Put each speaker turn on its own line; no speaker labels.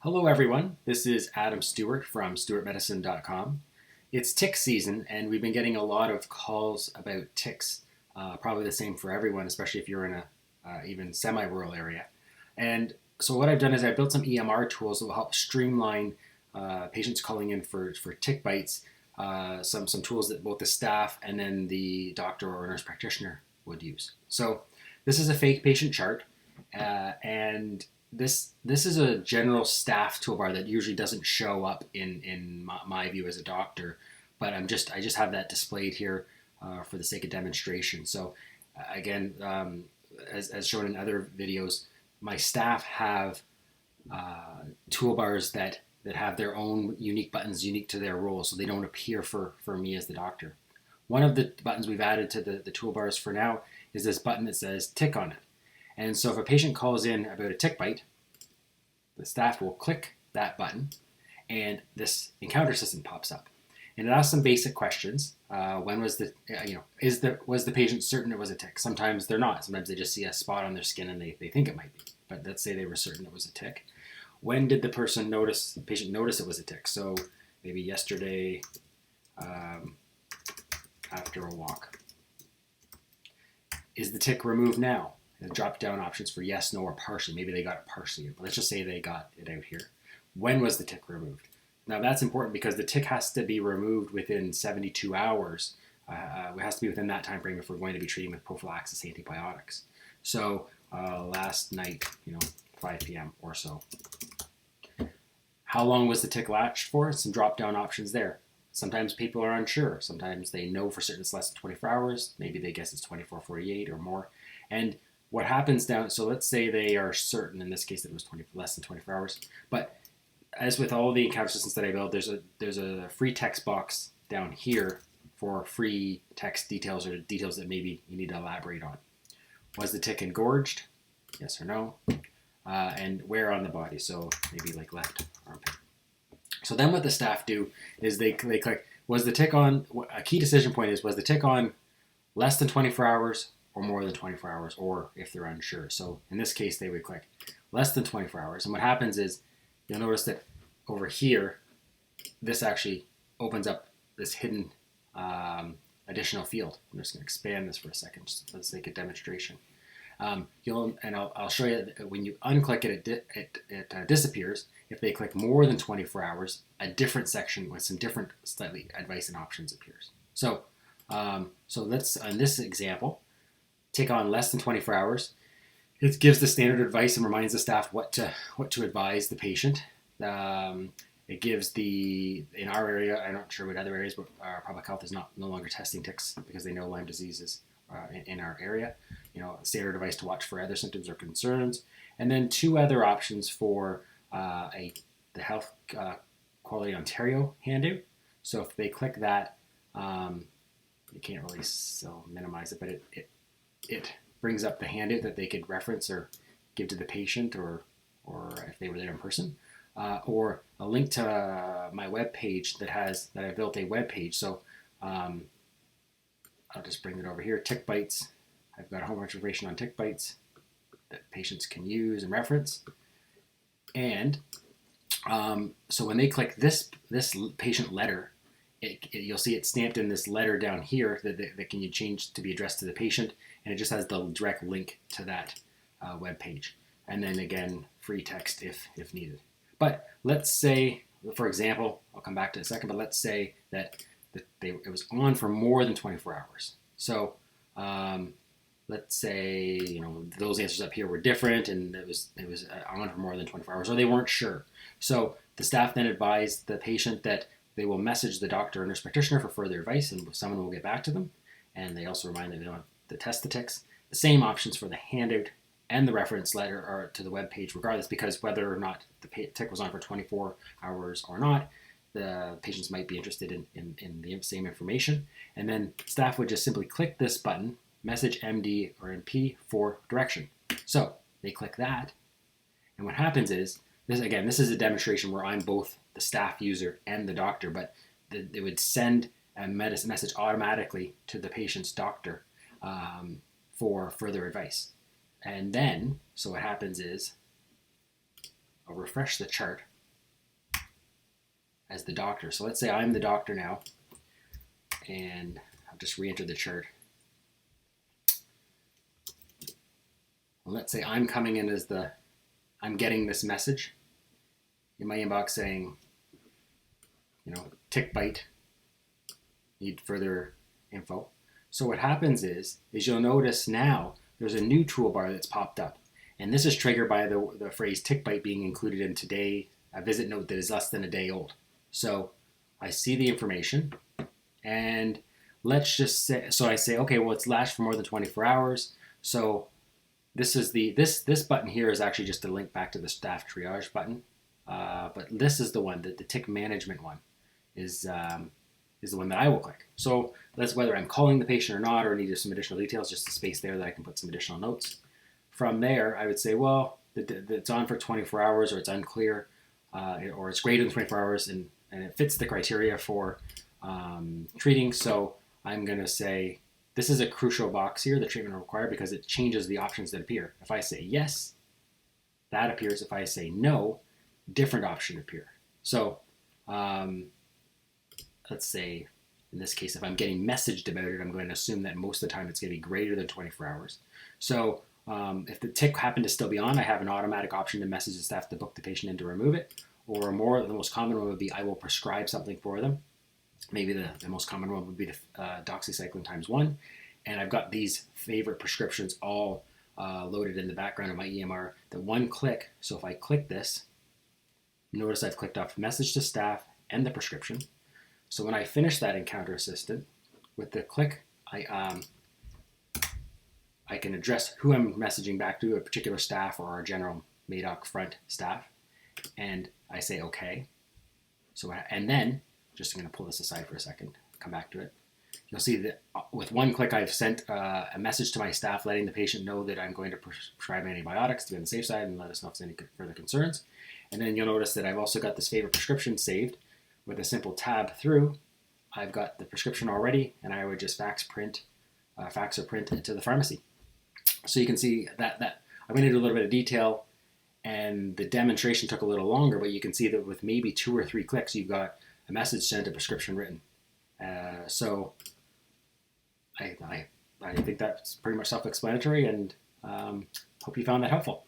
Hello everyone, this is Adam Stewart from stewartmedicine.com. It's tick season and we've been getting a lot of calls about ticks, probably the same for everyone, especially if you're in a even semi-rural area. And so what I've done is I built some EMR tools that will help streamline patients calling in for tick bites, some tools that both the staff and then the doctor or nurse practitioner would use. So this is a fake patient chart, and this is a general staff toolbar that usually doesn't show up in my view as a doctor, but I just have that displayed here for the sake of demonstration. So again, as shown in other videos, my staff have toolbars that have their own unique buttons unique to their role, so they don't appear for me as the doctor. One of the buttons we've added to the toolbars for now is this button that says tick on it. And so if a patient calls in about a tick bite, the staff will click that button and this encounter system pops up. And it asks some basic questions. When was was the patient certain it was a tick? Sometimes they're not. Sometimes they just see a spot on their skin and they think it might be. But let's say they were certain it was a tick. When did the patient notice it was a tick? So maybe yesterday after a walk. Is the tick removed now? Drop down options for yes, no, or partially. Maybe they got it partially, but let's just say they got it out here. When was the tick removed? Now that's important because the tick has to be removed within 72 hours. It has to be within that time frame if we're going to be treating with prophylaxis antibiotics. So last night, 5 p.m. or so. How long was the tick latched for? Some drop down options there. Sometimes people are unsure. Sometimes they know for certain it's less than 24 hours. Maybe they guess it's 24, 48 or more. And what happens so let's say they are certain, in this case, that it was less than 24 hours. But as with all the encounter systems that I build, there's a free text box down here for free text details or details that maybe you need to elaborate on. Was the tick engorged? Yes or no? And where on the body? So maybe like left armpit. So then what the staff do is they click, was the tick on, a key decision point is, was the tick on less than 24 hours or more than 24 hours, or if they're unsure. So in this case, they would click less than 24 hours. And what happens is you'll notice that over here, this actually opens up this hidden additional field. I'm just going to expand this for a second, just for the sake of demonstration. I'll show you that when you unclick it, it disappears. If they click more than 24 hours, a different section with some different slightly advice and options appears. So let's, in this example, tick on less than 24 hours. It gives the standard advice and reminds the staff what to advise the patient. It gives in our area, I'm not sure what other areas, but public health is no longer testing ticks because they know Lyme disease is in our area. Standard advice to watch for other symptoms or concerns. And then two other options for the Health Quality Ontario handout. So if they click that, you can't really minimize it, but it brings up the handout that they could reference or give to the patient, or if they were there in person, or a link to my web page that I built a web page. So I'll just bring it over here. Tick bites. I've got a whole bunch of information on tick bites that patients can use and reference. And so when they click this patient letter, you'll see it stamped in this letter down here that can you change to be addressed to the patient, and it just has the direct link to that web page. And then again, free text if needed. But let's say, for example, I'll come back to it in a second, but let's say that it was on for more than 24 hours. So let's say those answers up here were different, and it was on for more than 24 hours, or they weren't sure. So the staff then advised the patient that they will message the doctor or nurse practitioner for further advice, and someone will get back to them. And they also remind them they don't have to test the ticks. The same options for the handout and the reference letter are to the web page regardless, because whether or not the tick was on for 24 hours or not, the patients might be interested in the same information. And then staff would just simply click this button, message MD or NP for direction. So they click that, and what happens is, this is a demonstration where I'm both the staff user and the doctor, but they would send a message automatically to the patient's doctor for further advice. And then, so what happens is, I'll refresh the chart. as the doctor. So let's say I'm the doctor now, and I'll just re-enter the chart. And let's say I'm coming in as I'm getting this message in my inbox saying, tick bite, need further info. So what happens is you'll notice now there's a new toolbar that's popped up. And this is triggered by the phrase tick bite being included in today, a visit note that is less than a day old. So I see the information, and let's just say, so I say, okay, well, it's lasted for more than 24 hours. So this is this button here is actually just a link back to the staff triage button. But this is the one, that the tick management one is the one that I will click. So that's whether I'm calling the patient or not, or need some additional details, just a space there that I can put some additional notes. From there, I would say, well, it's on for 24 hours, or it's unclear, or it's greater than 24 hours, and it fits the criteria for treating. So I'm going to say, this is a crucial box here, the treatment required, because it changes the options that appear. If I say yes, that appears. If I say no, different option appear. So let's say, in this case, if I'm getting messaged about it, I'm going to assume that most of the time it's going to be greater than 24 hours. So if the tick happened to still be on, I have an automatic option to message the staff to book the patient in to remove it. Or the most common one would be I will prescribe something for them. Maybe the most common one would be the doxycycline ×1. And I've got these favorite prescriptions all loaded in the background of my EMR. The one click, so if I click this, notice I've clicked off message to staff and the prescription. So when I finish that Encounter Assistant, with the click, I can address who I'm messaging back to, a particular staff or our general Madoc front staff, and I say okay. So, and then, just going to pull this aside for a second, come back to it. You'll see that with one click, I've sent a message to my staff letting the patient know that I'm going to prescribe antibiotics to be on the safe side and let us know if there's any further concerns. And then you'll notice that I've also got this favorite prescription saved. With a simple tab through, I've got the prescription already, and I would just fax or print it to the pharmacy. So you can see that I went into a little bit of detail, and the demonstration took a little longer, but you can see that with maybe 2 or 3 clicks, you've got a message sent, a prescription written. So I think that's pretty much self-explanatory, and hope you found that helpful.